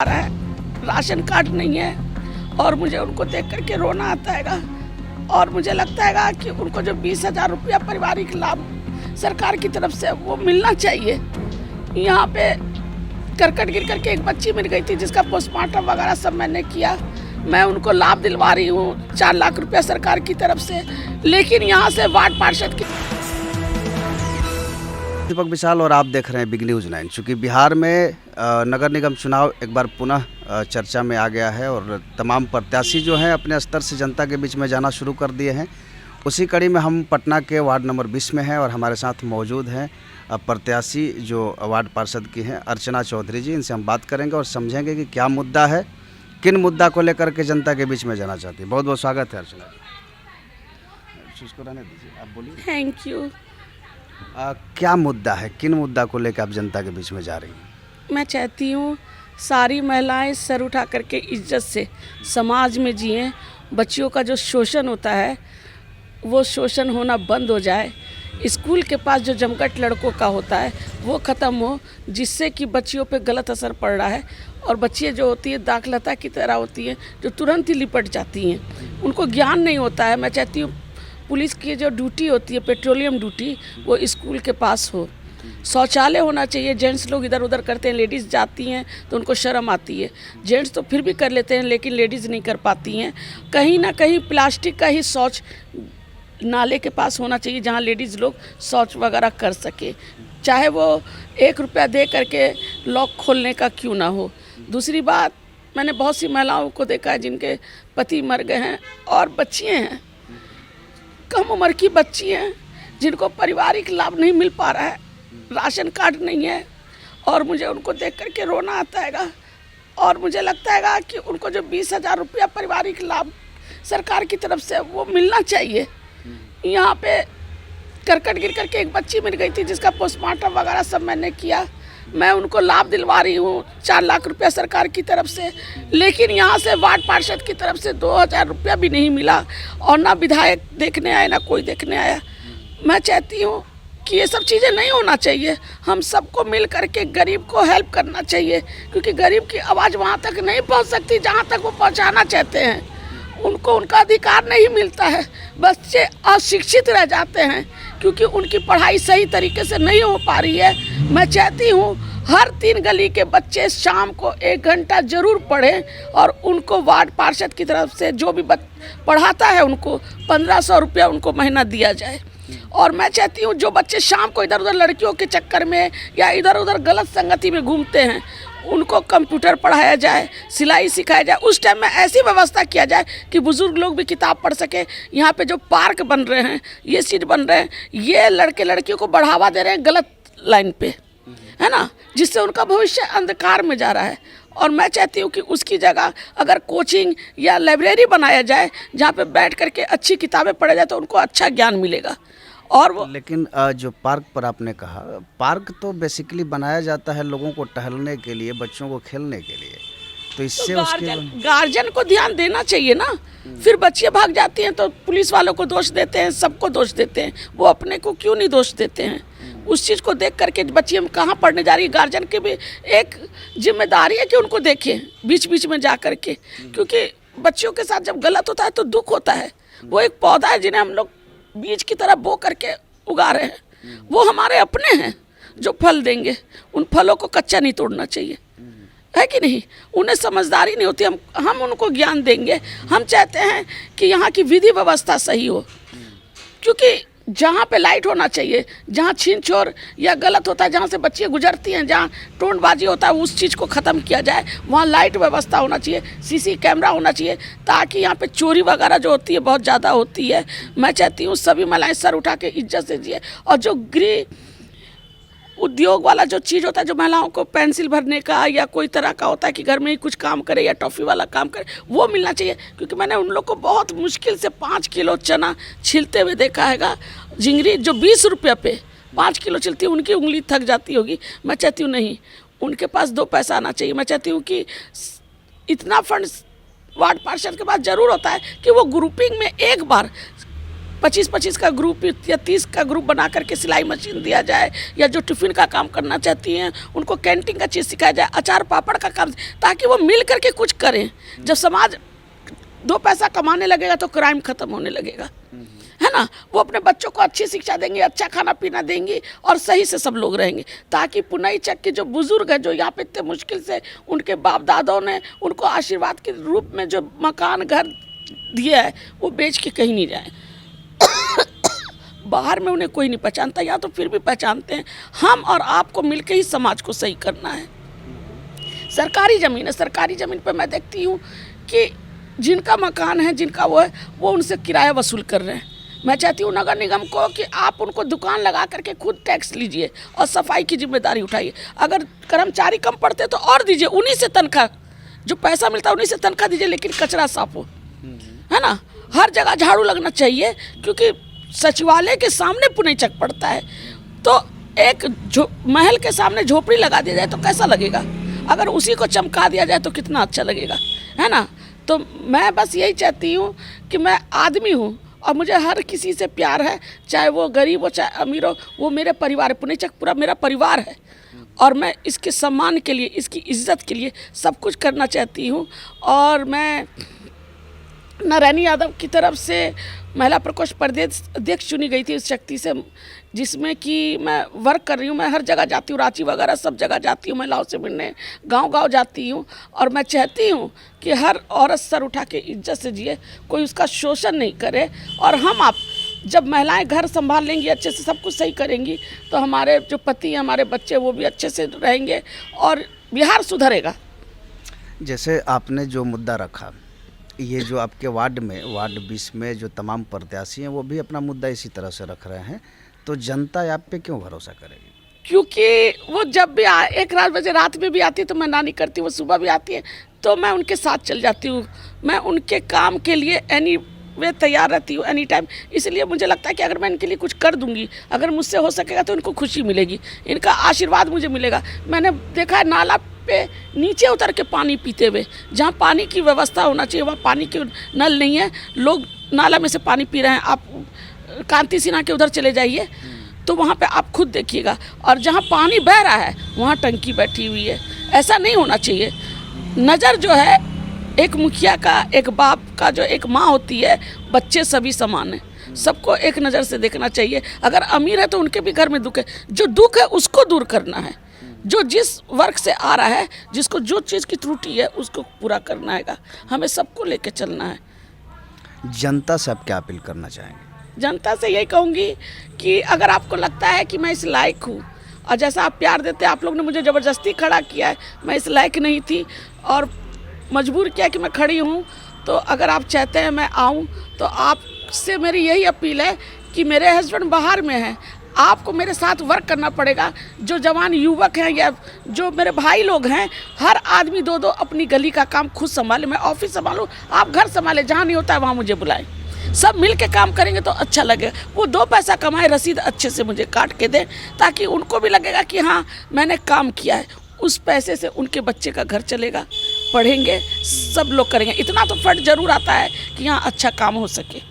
रहा है, ration card नहीं है और मुझे उनको देख करके रोना आता है और मुझे लगता है कि उनको जो 20,000 रुपया पारिवारिक लाभ सरकार की तरफ से वो मिलना चाहिए। यहाँ पे करकट गिर करके एक बच्ची मिल गई थी जिसका पोस्टमार्टम वगैरह सब मैंने किया। मैं उनको लाभ दिलवा रही हूँ 4 लाख रुपया सरकार की तरफ से, लेकिन यहाँ से वार्ड पार्षद की। दीपक विशाल और आप देख रहे हैं बिग न्यूज़ 9। चूँकि बिहार में नगर निगम चुनाव एक बार पुनः चर्चा में आ गया है और तमाम प्रत्याशी जो हैं अपने स्तर से जनता के बीच में जाना शुरू कर दिए हैं। उसी कड़ी में हम पटना के वार्ड नंबर 20 में हैं और हमारे साथ मौजूद हैं प्रत्याशी जो वार्ड पार्षद की हैं अर्चना चौधरी जी। इनसे हम बात करेंगे और समझेंगे कि क्या मुद्दा है, किन मुद्दा को लेकर के जनता के बीच में जाना चाहती है। बहुत बहुत स्वागत है अर्चना जी। उसको रहने दीजिए, आप बोलिए। Thank you. क्या मुद्दा है, किन मुद्दा को लेकर आप जनता के बीच में जा रही हैं? मैं चाहती हूँ सारी महिलाएं सर उठा करके इज्जत से समाज में जिएं। बच्चियों का जो शोषण होता है वो शोषण होना बंद हो जाए। स्कूल के पास जो जमघट लड़कों का होता है वो ख़त्म हो, जिससे कि बच्चियों पे गलत असर पड़ रहा है। और बच्चियाँ जो होती है दाखलता की तरह होती हैं जो तुरंत ही लिपट जाती हैं, उनको ज्ञान नहीं होता है। मैं चाहती हूँ पुलिस की जो ड्यूटी होती है पेट्रोलियम ड्यूटी वो स्कूल के पास हो। शौचालय होना चाहिए। जेंट्स लोग इधर उधर करते हैं, लेडीज़ जाती हैं तो उनको शर्म आती है। जेंट्स तो फिर भी कर लेते हैं लेकिन लेडीज़ नहीं कर पाती हैं। कहीं ना कहीं प्लास्टिक का ही शौच नाले के पास होना चाहिए जहाँ लेडीज़ लोग शौच वगैरह कर सके, चाहे वो 1 रुपया दे करके लॉक खोलने का क्यों ना हो। दूसरी बात, मैंने बहुत सी महिलाओं को देखा है जिनके पति मर गए हैं और बच्चियाँ हैं, कम उम्र की बच्ची हैं जिनको पारिवारिक लाभ नहीं मिल पा रहा है, राशन कार्ड नहीं है और मुझे उनको देख करके रोना आता है। और मुझे लगता है कि उनको जो 20,000 रुपया पारिवारिक लाभ सरकार की तरफ से वो मिलना चाहिए। यहाँ पे करकट गिर करके एक बच्ची मिल गई थी जिसका पोस्टमार्टम वगैरह सब मैंने किया। मैं उनको लाभ दिलवा रही हूँ 4 लाख रुपया सरकार की तरफ से, लेकिन यहाँ से वार्ड पार्षद की तरफ से 2,000 रुपया भी नहीं मिला और ना विधायक देखने आए ना कोई देखने आया। मैं चाहती हूँ कि ये सब चीज़ें नहीं होना चाहिए। हम सबको मिल करके गरीब को हेल्प करना चाहिए, क्योंकि गरीब की आवाज़ वहाँ तक नहीं पहुँच सकती जहाँ तक वो पहुँचाना चाहते हैं। उनको उनका अधिकार नहीं मिलता है। बच्चे अशिक्षित रह जाते हैं क्योंकि उनकी पढ़ाई सही तरीके से नहीं हो पा रही है। मैं चाहती हूँ हर 3 गली के बच्चे शाम को 1 घंटा ज़रूर पढ़ें और उनको वार्ड पार्षद की तरफ से जो भी पढ़ाता है उनको 1,500 रुपया उनको महीना दिया जाए। और मैं चाहती हूँ जो बच्चे शाम को इधर उधर लड़कियों के चक्कर में या इधर उधर गलत संगति में घूमते हैं उनको कंप्यूटर पढ़ाया जाए, सिलाई सिखाया जाए। उस टाइम में ऐसी व्यवस्था किया जाए कि बुजुर्ग लोग भी किताब पढ़ सके। यहाँ पे जो पार्क बन रहे हैं, ये चीज़ बन रहे हैं, ये लड़के लड़कियों को बढ़ावा दे रहे हैं गलत लाइन पे, है ना, जिससे उनका भविष्य अंधकार में जा रहा है। और मैं चाहती हूँ कि उसकी जगह अगर कोचिंग या लाइब्रेरी बनाया जाए जहाँ पे बैठ करके अच्छी किताबें पढ़ा जाए तो उनको अच्छा ज्ञान मिलेगा। और वो लेकिन जो पार्क पर आपने कहा, पार्क तो बेसिकली बनाया जाता है लोगों को टहलने के लिए, बच्चों को खेलने के लिए, तो इससे तो उसके गार्जियन को ध्यान देना चाहिए ना। फिर बच्चियाँ भाग जाती हैं तो पुलिस वालों को दोष देते हैं, सबको दोष देते हैं, वो अपने को क्यों नहीं दोष देते हैं। उस चीज़ को देख करके बच्चियाँ कहाँ पढ़ने जा रही है, गार्जियन की भी एक जिम्मेदारी है कि उनको देखें बीच बीच में जा करके, क्योंकि बच्चियों के साथ जब गलत होता है तो दुख होता है। वो एक पौधा है जिन्हें हम लोग बीज की तरह बो करके उगा रहे हैं, वो हमारे अपने हैं जो फल देंगे। उन फलों को कच्चा नहीं तोड़ना चाहिए, है कि नहीं। उन्हें समझदारी नहीं होती, हम उनको ज्ञान देंगे। हम चाहते हैं कि यहाँ की विधि व्यवस्था सही हो, क्योंकि जहाँ पे लाइट होना चाहिए, जहाँ छीन छोर या गलत होता है, जहाँ से बच्चियाँ गुजरती हैं, जहाँ टोंटबाजी होता है, उस चीज़ को ख़त्म किया जाए। वहाँ लाइट व्यवस्था होना चाहिए, सीसी कैमरा होना चाहिए, ताकि यहाँ पे चोरी वगैरह जो होती है बहुत ज़्यादा होती है। मैं चाहती हूँ सभी महिलाएं सर उठा के इज्जत से जिए। और जो गृह उद्योग वाला जो चीज़ होता है, जो महिलाओं को पेंसिल भरने का या कोई तरह का होता है कि घर में ही कुछ काम करे या टॉफ़ी वाला काम करे, वो मिलना चाहिए। क्योंकि मैंने उन लोग को बहुत मुश्किल से 5 किलो चना छिलते हुए देखा हैगा। झिंगरी जो 20 रुपये पे 5 किलो छिलती है, उनकी उंगली थक जाती होगी। मैं चाहती हूँ नहीं, उनके पास 2 पैसा आना चाहिए। मैं चाहती हूँ कि इतना फंड वार्ड पार्षद के पास ज़रूर होता है कि वो ग्रुपिंग में एक बार 25-25 का ग्रुप या 30 का ग्रुप बना करके सिलाई मशीन दिया जाए, या जो टिफ़िन का काम करना चाहती हैं उनको कैंटीन का चीज़ सिखाया जाए, अचार पापड़ का काम, ताकि वो मिल करके कुछ करें। जब समाज 2 पैसा कमाने लगेगा तो क्राइम ख़त्म होने लगेगा, है ना। वो अपने बच्चों को अच्छी शिक्षा देंगे, अच्छा खाना पीना देंगी और सही से सब लोग रहेंगे, ताकि पुनई चक के जो बुज़ुर्ग हैं, जो यहाँ पे इतने मुश्किल से उनके बाप दादाओं ने उनको आशीर्वाद के रूप में जो मकान घर दिया है, वो बेच के कहीं नहीं जाए। बाहर में उन्हें कोई नहीं पहचानता, या तो फिर भी पहचानते हैं। हम और आपको मिलकर ही समाज को सही करना है। सरकारी ज़मीन है, सरकारी ज़मीन पर मैं देखती हूँ कि जिनका मकान है, जिनका वो है, वो उनसे किराया वसूल कर रहे हैं। मैं चाहती हूँ नगर निगम को कि आप उनको दुकान लगा करके खुद टैक्स लीजिए और सफाई की जिम्मेदारी उठाइए। अगर कर्मचारी कम पड़ते तो और दीजिए, उन्हीं से तनख्वाह, जो पैसा मिलता है उन्हीं से तनख्वाह दीजिए, लेकिन कचरा साफ हो, है ना। हर जगह झाड़ू लगना चाहिए, क्योंकि सचिवालय के सामने पुनई चक पड़ता है, तो एक महल के सामने झोपड़ी लगा दिया जाए तो कैसा लगेगा। अगर उसी को चमका दिया जाए तो कितना अच्छा लगेगा, है ना। तो मैं बस यही चाहती हूँ कि मैं आदमी हूँ और मुझे हर किसी से प्यार है, चाहे वो गरीब हो चाहे अमीर हो, वो मेरे परिवार है। पुनई चक पूरा मेरा परिवार है और मैं इसके सम्मान के लिए, इसकी इज्जत के लिए सब कुछ करना चाहती हूँ। और मैं नारायणी यादव की तरफ से महिला प्रकोष्ठ प्रदेश अध्यक्ष चुनी गई थी इस शक्ति से, जिसमें कि मैं वर्क कर रही हूँ। मैं हर जगह जाती हूँ, रांची वगैरह सब जगह जाती हूँ, महिलाओं से मिलने, गांव-गांव जाती हूँ। और मैं चाहती हूँ कि हर औरत सर उठा के इज्जत से जिए, कोई उसका शोषण नहीं करे। और हम आप जब महिलाएं घर संभाल लेंगी, अच्छे से सब कुछ सही करेंगी, तो हमारे जो पति हैं, हमारे बच्चे, वो भी अच्छे से रहेंगे और बिहार सुधरेगा। जैसे आपने जो मुद्दा रखा, ये जो आपके वार्ड 20 में जो तमाम प्रत्याशी हैं वो भी अपना मुद्दा इसी तरह से रख रहे हैं, तो जनता आप पे क्यों भरोसा करेगी? क्योंकि वो जब भी एक बजे रात में भी आती है तो मैं ना नहीं करती, वो सुबह भी आती है तो मैं उनके साथ चल जाती हूँ। मैं उनके काम के लिए एनी वे तैयार रहती हूँ, एनी टाइम। इसलिए मुझे लगता है कि अगर मैं इनके लिए कुछ कर दूंगी, अगर मुझसे हो सकेगा तो इनको खुशी मिलेगी, इनका आशीर्वाद मुझे मिलेगा। मैंने देखा है नाला पे नीचे उतर के पानी पीते हुए, जहाँ पानी की व्यवस्था होना चाहिए वहाँ पानी के नल नहीं है, लोग नाला में से पानी पी रहे हैं। आप कांति सिन्हा के उधर चले जाइए तो वहाँ पे आप खुद देखिएगा, और जहाँ पानी बह रहा है वहाँ टंकी बैठी हुई है। ऐसा नहीं होना चाहिए। नज़र जो है एक मुखिया का, एक बाप का, जो एक माँ होती है, बच्चे सभी समान हैं, सबको एक नज़र से देखना चाहिए। अगर अमीर है तो उनके भी घर में दुख है, जो दुख है उसको दूर करना है। जो जिस वर्ग से आ रहा है, जिसको जो चीज़ की त्रुटि है उसको पूरा करना है। हमें सबको लेके चलना है। जनता से आप क्या अपील करना चाहेंगे? जनता से यही कहूँगी कि अगर आपको लगता है कि मैं इस लायक हूँ, और जैसा आप प्यार देते हैं, आप लोग ने मुझे ज़बरदस्ती खड़ा किया है, मैं इस लायक नहीं थी और मजबूर किया कि मैं खड़ी हूँ, तो अगर आप चाहते हैं मैं आऊँ, तो आपसे मेरी यही अपील है कि मेरे हस्बैंड बाहर में हैं, आपको मेरे साथ वर्क करना पड़ेगा। जो जवान युवक हैं या जो मेरे भाई लोग हैं, हर आदमी 2-2 अपनी गली का काम खुद संभाले। मैं ऑफिस संभालूँ, आप घर संभाले, जहाँ नहीं होता है वहाँ मुझे बुलाएं। सब मिल के काम करेंगे तो अच्छा लगेगा। वो 2 पैसा कमाए, रसीद अच्छे से मुझे काट के दें, ताकि उनको भी लगेगा कि हाँ मैंने काम किया है। उस पैसे से उनके बच्चे का घर चलेगा, पढ़ेंगे, सब लोग करेंगे। इतना तो फर्क जरूर आता है कि यहाँ अच्छा काम हो सके।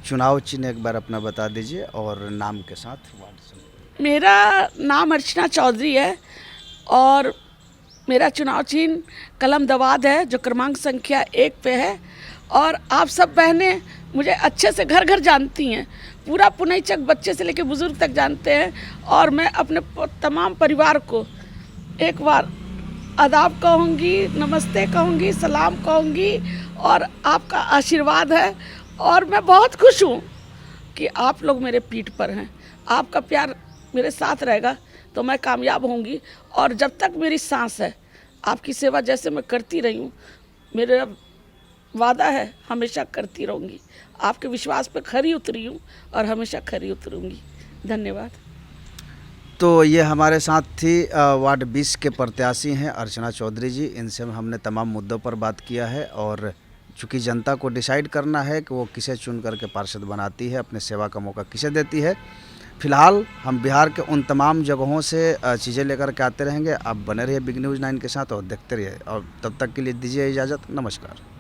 चुनाव चिन्ह एक बार अपना बता दीजिए और नाम के साथ वार्ड से। मेरा नाम अर्चना चौधरी है और मेरा चुनाव चिन्ह कलम दवाद है, जो क्रमांक संख्या 1 पे है। और आप सब बहनें मुझे अच्छे से घर घर जानती हैं, पूरा पुनई चक बच्चे से लेकर बुज़ुर्ग तक जानते हैं। और मैं अपने तमाम परिवार को एक बार आदाब कहूँगी, नमस्ते कहूँगी, सलाम कहूँगी, और आपका आशीर्वाद है। और मैं बहुत खुश हूँ कि आप लोग मेरे पीठ पर हैं। आपका प्यार मेरे साथ रहेगा तो मैं कामयाब होंगी। और जब तक मेरी सांस है, आपकी सेवा जैसे मैं करती रही हूँ, मेरा वादा है हमेशा करती रहूँगी। आपके विश्वास पे खरी उतरी हूँ और हमेशा खरी उतरूँगी। धन्यवाद। तो ये हमारे साथ थी वार्ड 20 के प्रत्याशी हैं अर्चना चौधरी जी। इनसे हमने तमाम मुद्दों पर बात किया है, और चूँकि जनता को डिसाइड करना है कि वो किसे चुन करके पार्षद बनाती है, अपने सेवा का मौका किसे देती है। फिलहाल हम बिहार के उन तमाम जगहों से चीज़ें लेकर के आते रहेंगे। आप बने रहिए बिग न्यूज़ 9 के साथ और देखते रहिए, और तब तक के लिए दीजिए इजाज़त। नमस्कार।